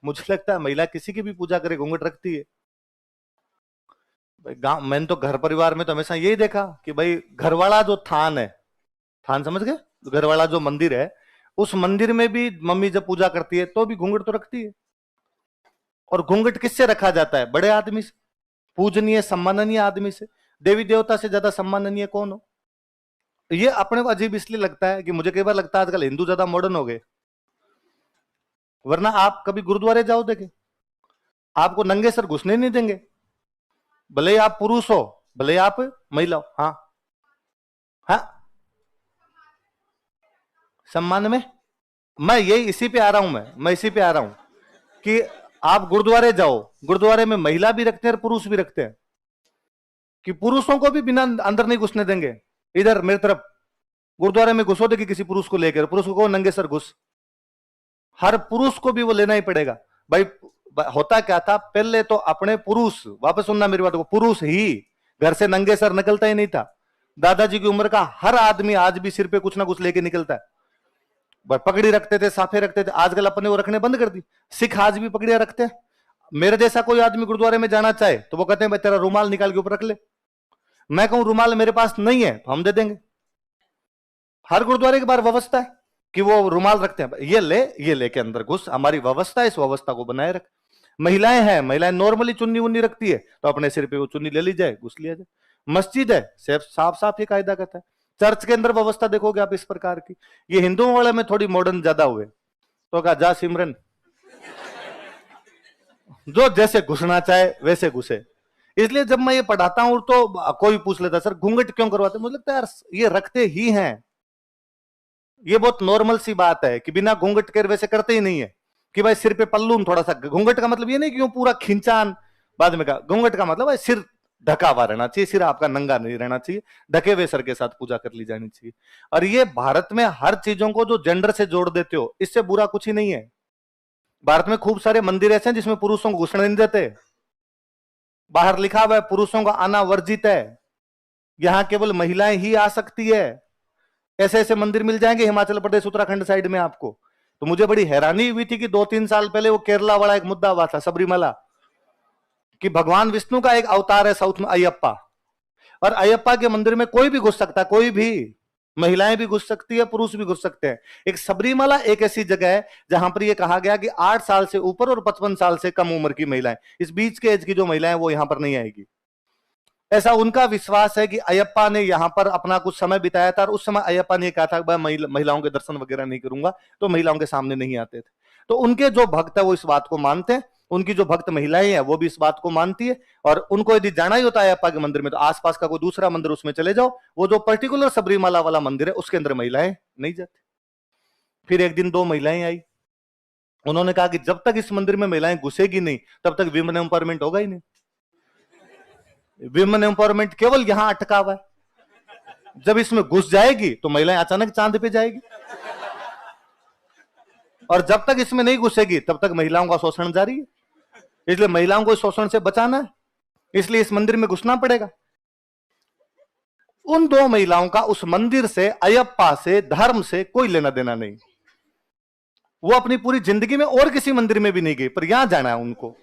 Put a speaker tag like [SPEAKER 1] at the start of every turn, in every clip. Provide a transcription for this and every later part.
[SPEAKER 1] मुझे लगता है महिला किसी की भी पूजा करे घूंघट रखती है। गांव मैंने तो घर परिवार में तो हमेशा यही देखा कि भाई घर वाला जो थान है, थान समझ गए, घर वाला जो मंदिर है, उस मंदिर में भी मम्मी जब पूजा करती है तो भी घूंघट तो रखती है। और घूंघट किससे रखा जाता है? बड़े आदमी से, पूजनीय सम्माननीय आदमी से। देवी देवता से ज्यादा सम्माननीय कौन हो? ये अपने को अजीब इसलिए लगता है कि मुझे कई बार लगता है आजकल हिंदू ज्यादा मॉडर्न हो गए। वरना आप कभी गुरुद्वारे जाओ, देखे आपको नंगे सर घुसने नहीं देंगे, भले ही आप पुरुष हो भले ही आप महिला हो। हाँ हाँ, सम्मान में मैं यही इसी पे आ रहा हूं, मैं इसी पे आ रहा हूं कि आप गुरुद्वारे जाओ, गुरुद्वारे में महिला भी रखते हैं और पुरुष भी रखते हैं, कि पुरुषों को भी बिना अंदर नहीं घुसने देंगे। इधर मेरी तरफ गुरुद्वारे में घुसो देखिए किसी पुरुष को लेकर, पुरुष को नंगे सर घुस, हर पुरुष को भी वो लेना ही पड़ेगा। भाई होता क्या था पहले, तो अपने पुरुष, वापस सुनना मेरी बात को, पुरुष ही घर से नंगे सर निकलता ही नहीं था। दादाजी की उम्र का हर आदमी आज भी सिर पे कुछ ना कुछ लेके निकलता है। पगड़ी रखते थे, साफे रखते थे, आजकल अपने वो रखने बंद कर दी। सिख आज भी पगड़ियां रखते हैं। मेरे जैसा कोई आदमी गुरुद्वारे में जाना चाहे तो वो कहते हैं भाई तेरा रुमाल निकाल के ऊपर रख ले। मैं कहूं रुमाल मेरे पास नहीं है तो हम दे देंगे। हर गुरुद्वारे के बाहर व्यवस्था है कि वो रुमाल रखते हैं, ये लेके अंदर घुस, हमारी व्यवस्था है, इस व्यवस्था को बनाए रख। महिलाएं हैं, महिलाएं नॉर्मली चुन्नी उन्नी रखती है तो अपने सिर पे वो चुन्नी ले ली जाए, घुस लिया जाए। मस्जिद है, सिर्फ साफ साफ ये कायदा कहता है। चर्च के अंदर व्यवस्था देखोगे आप इस प्रकार की। ये हिंदुओं वाले में थोड़ी मॉडर्न ज्यादा हुए तो कहा जा सिमरन, जो जैसे घुसना चाहे वैसे घुसे। इसलिए जब मैं ये पढ़ाता हूं तो कोई पूछ लेता सर घूंघट क्यों करवाते, मुझे लगता है यार ये रखते ही हैं, ये बहुत नॉर्मल सी बात है कि बिना घूंघट के वैसे करते ही नहीं है कि भाई सिर पे पल्लू थोड़ा सा। घूंघट का मतलब ये नहीं कि पूरा खिंचान, बाद में कहा घूंघट का मतलब भाई सिर ढका हुआ रहना चाहिए, सिर आपका नंगा नहीं रहना चाहिए, ढके हुए सर के साथ पूजा कर ली जानी चाहिए। और ये भारत में हर चीजों को जो जेंडर से जोड़ देते हो, इससे बुरा कुछ ही नहीं है। भारत में खूब सारे मंदिर ऐसे हैं जिसमें पुरुषों को घुसने नहीं देते, बाहर लिखा हुआ है पुरुषों का आना वर्जित है, यहां केवल महिलाएं ही आ सकती है। ऐसे ऐसे मंदिर मिल जाएंगे हिमाचल प्रदेश उत्तराखंड साइड में आपको। तो मुझे बड़ी हैरानी हुई थी कि 2-3 साल पहले वो केरला वाला एक मुद्दा हुआ था, सबरीमला, कि भगवान विष्णु का एक अवतार है साउथ में अयप्पा, और अयप्पा के मंदिर में कोई भी घुस सकता है, कोई भी, महिलाएं भी घुस सकती है, पुरुष भी घुस सकते हैं। एक सबरीमला एक ऐसी जगह है जहां पर यह कहा गया कि 8 साल से ऊपर और 55 साल से कम उम्र की महिलाएं, इस बीच के एज की जो महिलाएं वो यहां पर नहीं आएगी। ऐसा उनका विश्वास है कि अयप्पा ने यहां पर अपना कुछ समय बिताया था और उस समय अयप्पा ने कहा था मैं महिलाओं के दर्शन वगैरह नहीं करूंगा, तो महिलाओं के सामने नहीं आते थे। तो उनके जो भक्त है वो इस बात को मानते हैं, उनकी जो भक्त महिलाएं हैं वो भी इस बात को मानती है। और उनको यदि जाना ही होता है अयप्पा के मंदिर में तो आसपास का कोई दूसरा मंदिर उसमें चले जाओ, वो जो पर्टिकुलर सबरीमला वाला मंदिर है उसके अंदर महिलाएं नहीं जाती। फिर एक दिन 2 महिलाएं आई, उन्होंने कहा कि जब तक इस मंदिर में महिलाएं घुसेगी नहीं तब तक विमेन एम्पावरमेंट होगा ही नहीं। विमेन एम्पावरमेंट केवल यहां अटका हुआ है, जब इसमें घुस जाएगी तो महिलाएं अचानक चांद पे जाएगी, और जब तक इसमें नहीं घुसेगी तब तक महिलाओं का शोषण जारी है। इसलिए महिलाओं को इस शोषण से बचाना है, इसलिए इस मंदिर में घुसना पड़ेगा। उन 2 महिलाओं का उस मंदिर से, अयप्पा से, धर्म से कोई लेना देना नहीं। वो अपनी पूरी जिंदगी में और किसी मंदिर में भी नहीं गई, पर यहां जाना है उनको।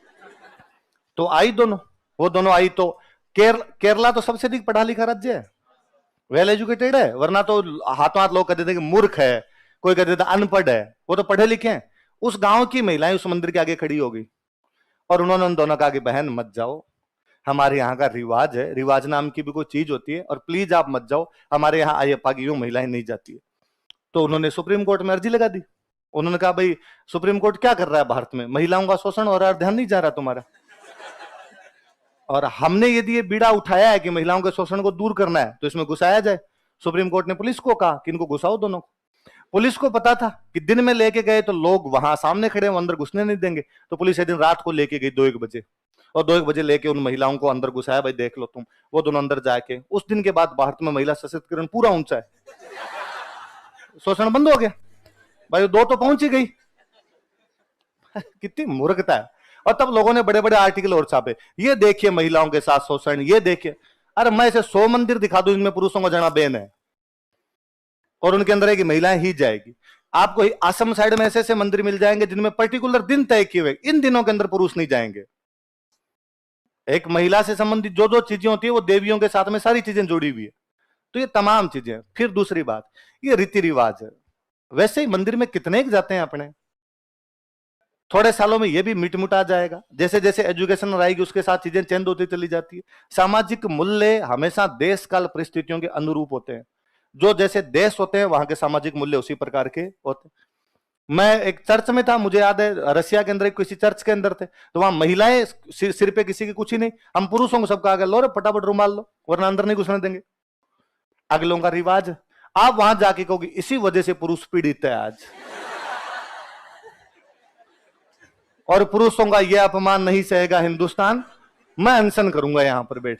[SPEAKER 1] तो आई दोनों, वो दोनों आई तो केरला तो सबसे अधिक पढ़ा लिखा राज्य है, वेल एजुकेटेड है, वरना तो हाथों हाथ लोग कहते थे कि मूर्ख है, कोई कहते थे अनपढ़ है, वो तो पढ़े लिखे हैं। उस गांव की महिलाएं उस मंदिर के आगे खड़ी हो गई और उन्होंने उन दोनों कहा कि बहन मत जाओ, हमारे यहाँ का रिवाज है, रिवाज नाम की भी कोई चीज होती है, और प्लीज आप मत जाओ, हमारे यहाँ अयप्पा की यूं महिलाएं नहीं जाती है। तो उन्होंने सुप्रीम कोर्ट में अर्जी लगा दी। उन्होंने कहा भाई सुप्रीम कोर्ट क्या कर रहा है भारत में, महिलाओं का शोषण हो रहा है, ध्यान नहीं जा रहा तुम्हारा, और हमने यदि ये बीड़ा उठाया है कि महिलाओं के शोषण को दूर करना है तो इसमें घुसाया जाए। सुप्रीम कोर्ट ने पुलिस को कहा कि इनको घुसाओ दोनों को। पुलिस को पता था कि दिन में लेके गए तो लोग वहां सामने खड़े हैं, अंदर घुसने नहीं देंगे, तो पुलिस एक दिन रात को लेके गई 2-1 बजे, और 2-1 बजे लेके उन महिलाओं को अंदर घुसाया, भाई देख लो तुम। वो दोनों अंदर जाके, उस दिन के बाद भारत में महिला सशक्तिकरण पूरा ऊंचा है, शोषण बंद हो गया भाई, 2 तो पहुंच ही गई। कितनी मूर्खता है। और तब लोगों ने बड़े बड़े आर्टिकल और छापे, ये देखिए महिलाओं के साथ शोषण, ये देखिए। अरे मैं इसे 100 मंदिर दिखा दूं जिनमें पुरुषों को जाना बैन है और उनके अंदर है कि महिलाएं ही जाएगी। आपको आसम साइड में ऐसे ऐसे मंदिर मिल जाएंगे जिनमें पर्टिकुलर दिन तय किए हुए, इन दिनों के अंदर पुरुष नहीं जाएंगे। एक महिला से संबंधित जो जो चीजें होती है वो देवियों के साथ में सारी चीजें जुड़ी हुई है। तो ये तमाम चीजें। फिर दूसरी बात, ये रीति रिवाज है। वैसे ही मंदिर में कितने एक जाते हैं अपने, थोड़े सालों में ये भी मिट मुटा जाएगा। जैसे जैसे एजुकेशन आएगी उसके साथ चीजें चेंज होती चली जाती है। सामाजिक मूल्य हमेशा देश काल परिस्थितियों के अनुरूप होते हैं। जो जैसे देश होते हैं वहां के सामाजिक मूल्य उसी प्रकार के होते हैं। मैं एक चर्च में था, मुझे याद है रसिया के अंदर किसी चर्च के अंदर थे, तो वहां महिलाएं सिर पे किसी की कुछ ही नहीं, हम पुरुषों को सबका आगे लो रे फटाफट रुमाल लो वरना अंदर नहीं घुसने देंगे, अगलों का रिवाज। आप वहां जाके कहोगे इसी वजह से पुरुष पीड़ित है आज, और पुरुषों का यह अपमान नहीं सहेगा हिंदुस्तान, मैं अनशन करूंगा यहां पर बैठ।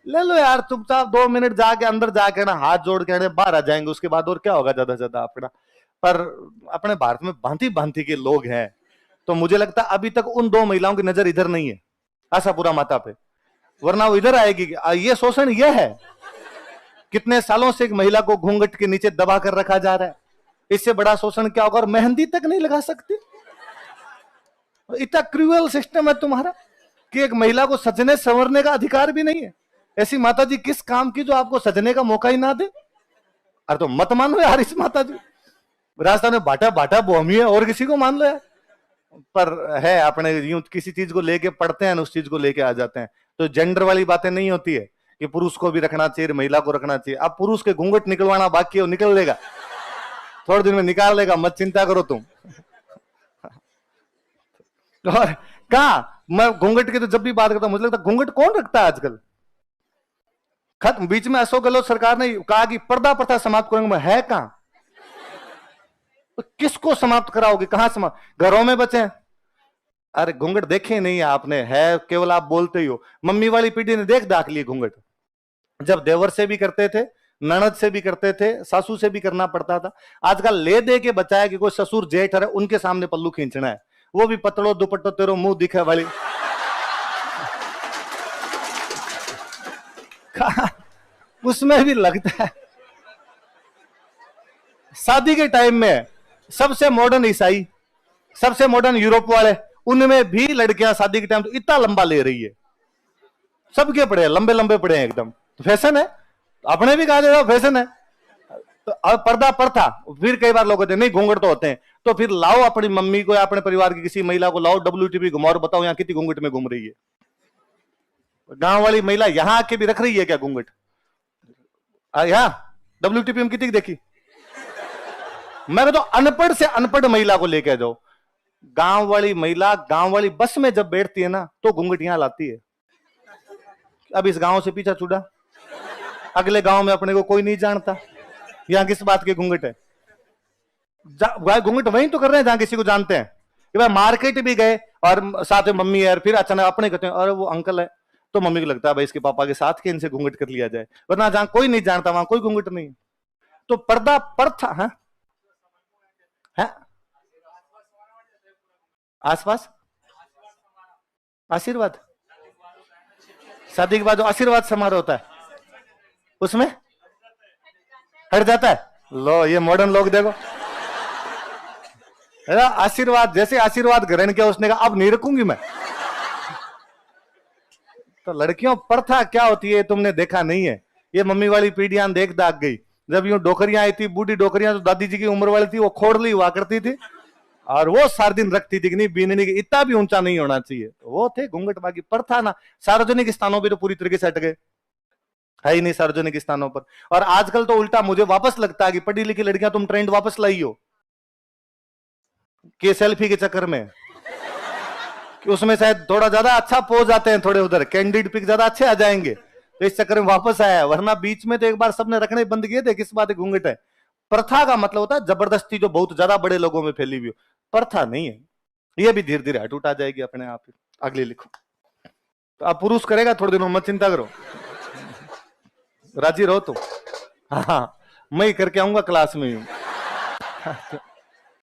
[SPEAKER 1] ले लो यार चुपचाप 2 मिनट जाके अंदर जाके ना हाथ जोड़ के बाहर आ जाएंगे, उसके बाद और क्या होगा ज्यादा से ज्यादा अपना। पर अपने भारत में भांति भांति के लोग हैं, तो मुझे लगता है अभी तक उन 2 महिलाओं की नजर इधर नहीं है आशापुरा माता पे, वरना वो इधर आएगी। ये शोषण यह है, कितने सालों से एक महिला को घूंघट के नीचे दबा कर रखा जा रहा है, इससे बड़ा शोषण क्या होगा। और मेहंदी तक नहीं लगा सकते, इतना क्रूअल सिस्टम है तुम्हारा कि एक महिला को सजने संवरने का अधिकार भी नहीं है। ऐसी माता जी किस काम की जो आपको सजने का मौका ही ना दे। अरे तो मत मान लो यार इस माता जी, राजस्थान में बाटा बाटा बोहमी है, और किसी को मान लो यार। पर है अपने यूं किसी चीज को लेके पढ़ते हैं, उस चीज को लेके आ जाते हैं। तो जेंडर वाली बातें नहीं होती है कि पुरुष को भी रखना चाहिए महिला को रखना चाहिए। अब पुरुष के घूंघट निकलवाना बाकी है, निकल लेगा थोड़े दिन में, निकाल लेगा, मत चिंता करो तुम। और कहा मैं घूंघट की तो जब भी बात करता हूं मुझे लगता है घूंघट कौन रखता है आजकल। खत्म। बीच में अशोक गहलोत सरकार ने कहा कि पर्दा प्रथा समाप्त करेंगे, मैं है कहां, तो किसको समाप्त कराओगे, कहां समाप्त, घरों में बचे। अरे घूंघट देखे नहीं आपने, है केवल आप बोलते ही हो। मम्मी वाली पीढ़ी ने देख दाख लिए घूंघट, जब देवर से भी करते थे, ननद से भी करते थे, सासू से भी करना पड़ता था। आजकल ले दे के बचाया कि कोई ससुर जेठ है उनके सामने पल्लू खींचना है, वो भी पतड़ो दुपट्टो तेरो मुंह दिखे वाली। उसमें भी लगता है शादी के टाइम में सबसे मॉडर्न ईसाई, सबसे मॉडर्न यूरोप वाले, उनमें भी लड़कियां शादी के टाइम तो इतना लंबा ले रही है, सबके पड़े हैं लंबे लंबे पड़े हैं एकदम, तो फैशन है। अपने भी कहा जाएगा फैशन है। तो अब पर्दा पर था, फिर कई बार लोग कहते हैं नहीं घूंघट तो होते हैं, तो फिर लाओ अपनी मम्मी को या अपने परिवार की किसी महिला को लाओ WTP घुमाओ और बताओ यहाँ कितनी घूंघट में घूम रही है। गांव वाली महिला यहां आके भी रख रही है क्या घूंघट, यहाँ WTP में कितनी देखी। मैं कहता हूं अनपढ़ से अनपढ़ महिला को लेके जाओ, गांव वाली महिला गांव वाली बस में जब बैठती है ना तो घूंघट यहां लाती है। अब इस गांव से पीछा छुड़ा, अगले गांव में अपने को कोई नहीं जानता, यहां किस बात के घूंघट है। घूंघट वहीं तो कर रहे हैं जहां किसी को जानते हैं। कि भाई मार्केट भी गए और साथ में मम्मी है, फिर अचानक अपने कहते हैं अरे वो अंकल है, तो मम्मी को लगता है भाई इसके पापा के साथ के इनसे घूंघट कर लिया जाए, वरना जहां कोई नहीं जानता वहां कोई घूंघट नहीं। तो पर्दा पर था। है आसपास आशीर्वाद, शादी के बाद जो आशीर्वाद समारोह होता है उसमें हट जाता है। लो ये मॉडर्न लोग देखो, आशीर्वाद जैसे आशीर्वाद ग्रहण किया उसने कहा अब नहीं रखूंगी मैं। तो लड़कियों प्रथा क्या होती है तुमने देखा नहीं है। ये मम्मी वाली पीढ़ियां देख दाग गई, जब यूं डोकरियां आई थी, बूढ़ी डोकरियां तो दादी जी की उम्र वाली थी, वो खोड़ली हुआ करती थी और वो सार दिन रखती थी कि नहीं बीननी की इतना भी ऊंचा नहीं होना चाहिए, तो वो थे घूंघट। बाकी प्रथा ना सार्वजनिक स्थानों पर तो पूरी तरीके से हट गए, है ही नहीं सार्वजनिक स्थानों पर। और आजकल तो उल्टा मुझे वापस लगता है कि पढ़ी लिखी लड़कियां तुम ट्रेंड वापस लाई हो कि सेल्फी के चक्कर में, कि उसमें शायद थोड़ा ज्यादा अच्छा पोज आते हैं, थोड़े उधर कैंडिड पिक ज्यादा अच्छे आ जाएंगे, तो इस चक्कर में वापस आया। वरना बीच में तो एक बार सबने रखने बंद किए थे। किस बात है घूंघट है। प्रथा का मतलब होता है जबरदस्ती जो बहुत ज्यादा बड़े लोगों में फैली हुई हो, प्रथा नहीं है। ये भी धीरे धीरे हट उठ आ जाएगी अपने आप। अगली लिखो, तो अब पुरुष करेगा थोड़े दिनों मत चिंता करो, राजी रहो तुम। हाँ मैं ही करके आऊंगा क्लास में।